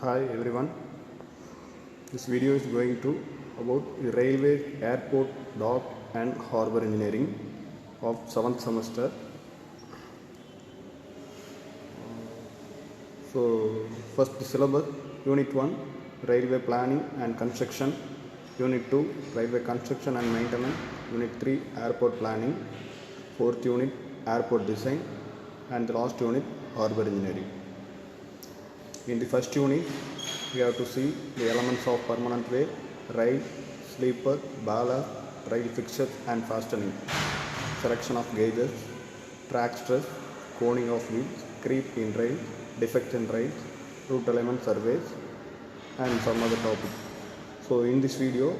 Hi everyone. This video is going to about the railway, airport, dock and harbour engineering of 7th semester. So first the syllabus, Unit 1 Railway Planning and Construction, Unit 2 Railway Construction and Maintenance, Unit 3 Airport Planning, 4th Unit Airport Design and the last unit Harbour Engineering. In the first unit, we have to see the elements of permanent way, rail, sleeper, ballast, rail fixtures and fastening, selection of gauges, track stress, coning of wheels, creep in rail, defects in rails, route element surveys and some other topics. So in this video,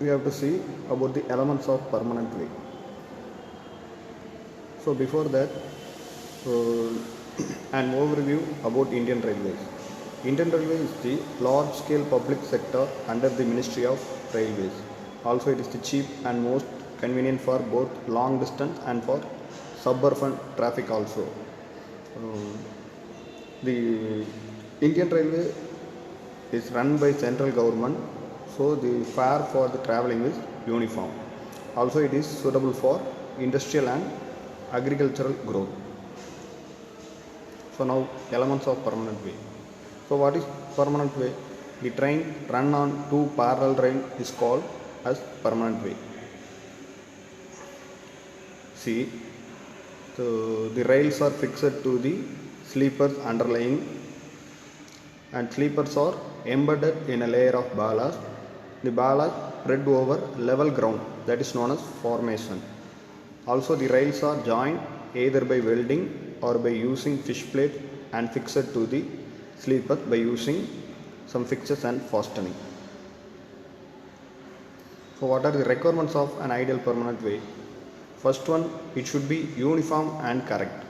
we have to see about the elements of permanent way. So before that, an overview about Indian Railways. Indian Railways is the large-scale public sector under the Ministry of Railways. Also, it is the cheap and most convenient for both long distance and for suburban traffic also. The Indian Railway is run by central government, so the fare for the travelling is uniform. Also, it is suitable for industrial and agricultural growth. So now elements of permanent way. So what is permanent way? The train run on two parallel rails is called as permanent way. See, so the rails are fixed to the sleepers underlying, and sleepers are embedded in a layer of ballast. The ballast spread over level ground, that is known as formation. Also the rails are joined either by welding or by using fish plate and fixed to the sleeper by using some fixtures and fastening. So what are the requirements of an ideal permanent way? First one, it should be uniform and correct.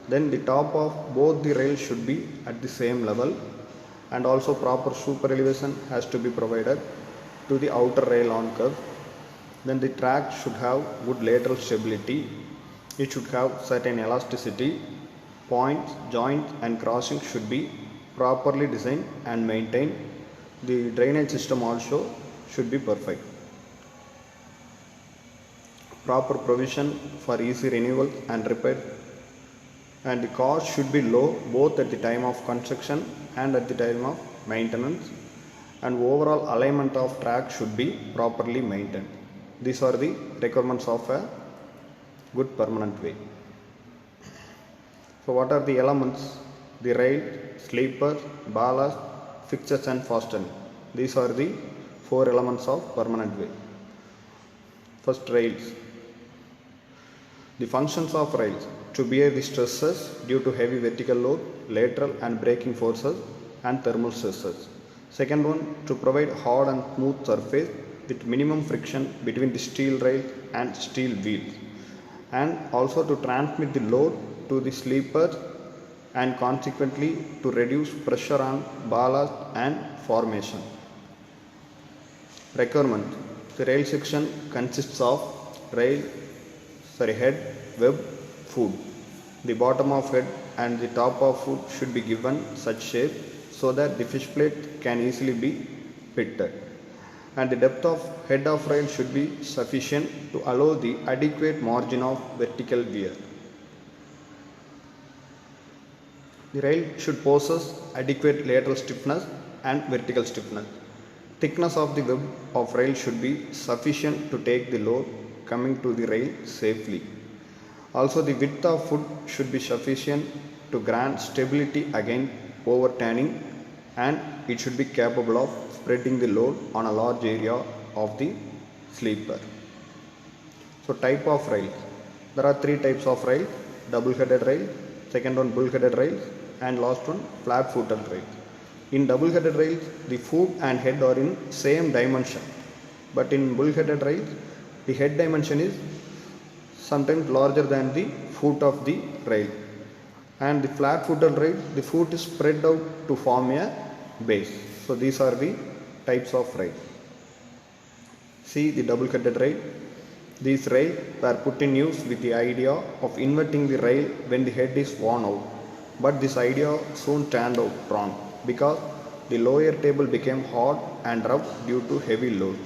Then the top of both the rails should be at the same level, and also proper super elevation has to be provided to the outer rail on curve. Then the track should have good lateral stability. It should have certain elasticity. Points, joints and crossings should be properly designed and maintained. The drainage system also should be perfect. Proper provision for easy renewal and repair. And the cost should be low both at the time of construction and at the time of maintenance. And overall alignment of track should be properly maintained. These are the requirements of a good permanent way. So what are the elements? The rail, sleeper, ballast, fixtures and fastening. These are the four elements of permanent way. First, rails. The functions of rails: to bear the stresses due to heavy vertical load, lateral and braking forces and thermal stresses. Second one, to provide hard and smooth surface with minimum friction between the steel rail and steel wheels, and also to transmit the load to the sleeper and consequently to reduce pressure on ballast and formation. Requirement: the rail section consists of head, web, foot. The bottom of head and the top of foot should be given such shape so that the fish plate can easily be fitted, and the depth of head of rail should be sufficient to allow the adequate margin of vertical wear. The rail should possess adequate lateral stiffness and vertical stiffness. Thickness of the web of rail should be sufficient to take the load coming to the rail safely. Also the width of foot should be sufficient to grant stability against overturning, and it should be capable of spreading the load on a large area of the sleeper. So type of rail. There are three types of rail: double-headed rail, second one bull-headed rails, and last one flat-footed rail. In double-headed rails, the foot and head are in same dimension, but in bull-headed rails, the head dimension is sometimes larger than the foot of the rail, and the flat-footed rail, the foot is spread out to form a base. So these are the types of rail. See the double-headed rail. These rails were put in use with the idea of inverting the rail when the head is worn out, but this idea soon turned out wrong. because the lower table became hard and rough due to heavy load.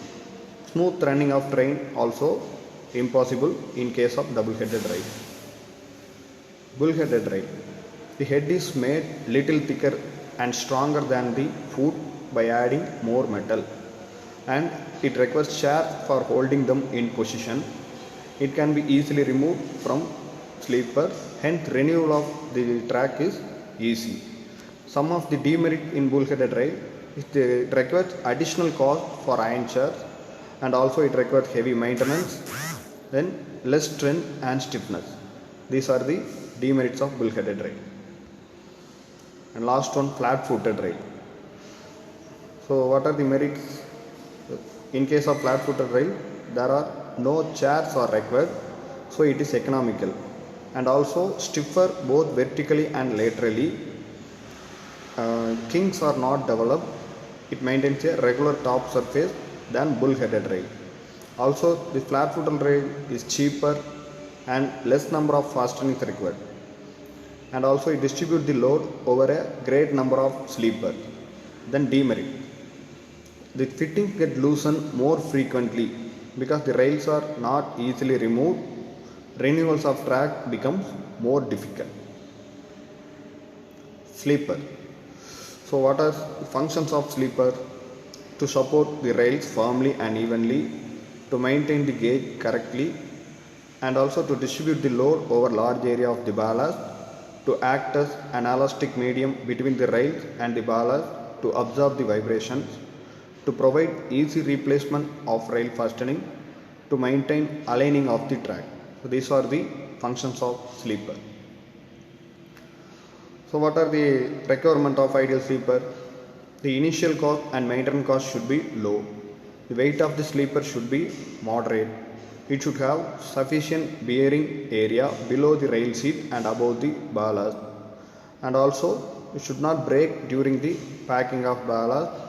Smooth running of train also impossible in case of double-headed rail. Bull-headed rail. The head is made little thicker and stronger than the foot by adding more metal, and it requires shafts for holding them in position. It can be easily removed from sleeper, hence renewal of the track is easy. Some of the demerit in bull-headed rail is it requires additional cost for iron chairs, and also it requires heavy maintenance, then less strength and stiffness. These are the demerits of bull-headed rail. And last one, flat-footed rail. So what are the merits? In case of flat-footed rail, there are no chairs are required, so it is economical, and also stiffer both vertically and laterally. Kinks are not developed. It maintains a regular top surface than bull-headed rail. Also, the flat-footed rail is cheaper and less number of fastenings required, and also it distributes the load over a great number of sleepers. Then demerit. The fittings get loosened more frequently because the rails are not easily removed. Renewals of track becomes more difficult. Sleeper. So what are the functions of sleeper? To support the rails firmly and evenly, to maintain the gauge correctly, and also to distribute the load over large area of the ballast, to act as an elastic medium between the rails and the ballast to absorb the vibrations, to provide easy replacement of rail fastening, to maintain aligning of the track. So these are the functions of sleeper. So what are the requirement of ideal sleeper? The initial cost and maintenance cost should be low. The weight of the sleeper should be moderate. It should have sufficient bearing area below the rail seat and above the ballast. And also it should not break during the packing of ballast.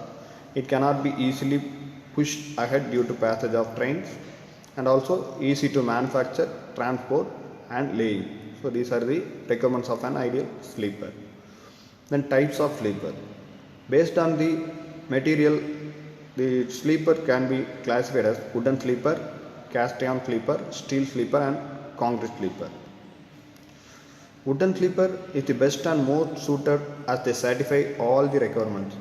It cannot be easily pushed ahead due to passage of trains, and also easy to manufacture, transport and laying. So these are the requirements of an ideal sleeper. Then types of sleeper. Based on the material, the sleeper can be classified as wooden sleeper, cast iron sleeper, steel sleeper and concrete sleeper. Wooden sleeper is the best and most suited as they satisfy all the requirements.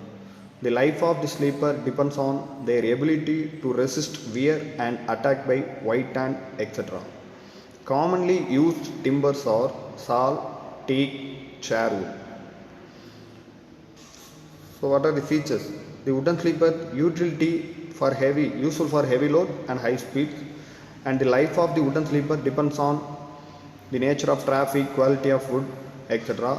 The life of the sleeper depends on their ability to resist wear and attack by white ant, etc. Commonly used timbers are sal, teak, chairwood. So what are the features? The wooden sleeper useful for heavy load and high speeds, and the life of the wooden sleeper depends on the nature of traffic, quality of wood, etc.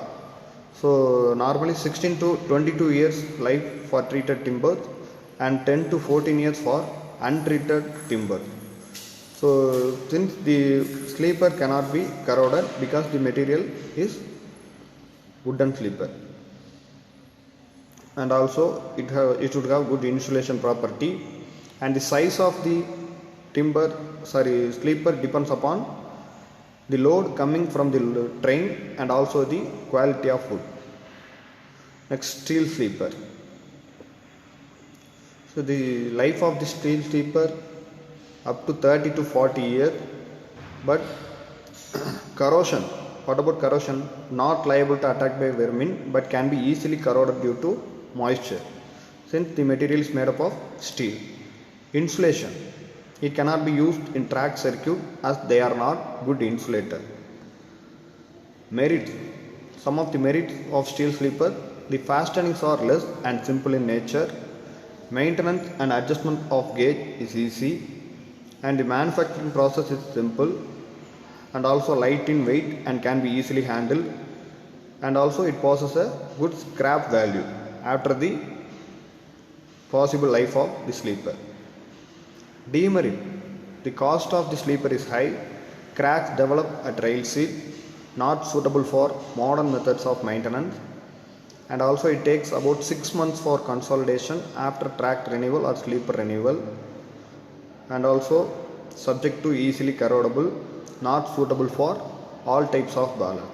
So normally 16 to 22 years life for treated timbers and 10 to 14 years for untreated timber. So since the sleeper cannot be corroded because the material is wooden sleeper, and also it should have good insulation property, and the size of the sleeper depends upon the load coming from the train and also the quality of wood. Next, steel sleeper. So the life of the steel sleeper up to 30 to 40 years, but corrosion. What about corrosion? Not liable to attack by vermin, but can be easily corroded due to moisture, since the material is made up of steel. Insulation. It cannot be used in track circuit as they are not good insulator. Merits. Some of the merits of steel sleeper: the fastenings are less and simple in nature, maintenance and adjustment of gauge is easy, and the manufacturing process is simple, and also light in weight and can be easily handled, and also it possesses a good scrap value after the possible life of the sleeper. Demerit. The cost of the sleeper is high, cracks develop at rail seat, not suitable for modern methods of maintenance, and also it takes about 6 months for consolidation after track renewal or sleeper renewal, and also subject to easily corrodable, not suitable for all types of ballast.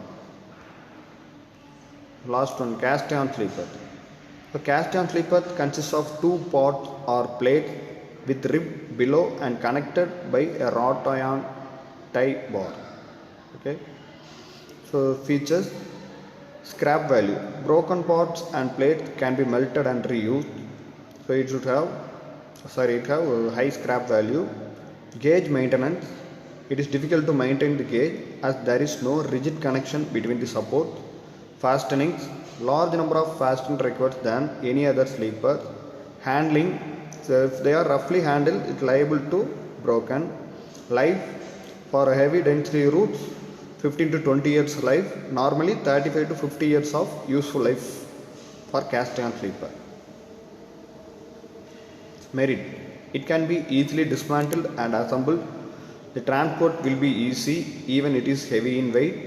Last one, cast iron sleeper. A cast iron sleeper consists of two pods or plates with rib below and connected by a wrought iron tie bar. Okay. So features: scrap value. Broken parts and plates can be melted and reused. So it have a high scrap value. Gauge maintenance. It is difficult to maintain the gauge as there is no rigid connection between the support. Fastenings. Large number of fastenings required than any other sleeper. Handling. So if they are roughly handled, it is liable to broken. Life. For heavy densely roots, 15 to 20 years life. Normally 35 to 50 years of useful life for cast iron sleeper. Merit. It can be easily dismantled and assembled. The transport will be easy even it is heavy in weight.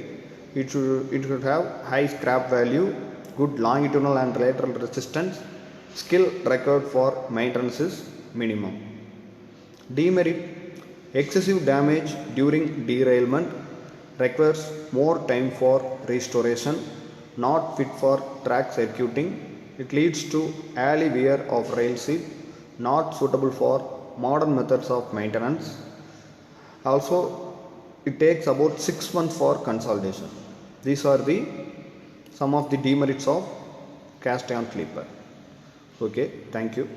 It should have high scrap value, good longitudinal and lateral resistance. Skill required for maintenance is minimum. Demerit. Excessive damage during derailment requires more time for restoration, not fit for track circuiting. It leads to early wear of rail seat, not suitable for modern methods of maintenance. Also, it takes about 6 months for consolidation. These are some of the demerits of cast iron sleeper. Okay, thank you.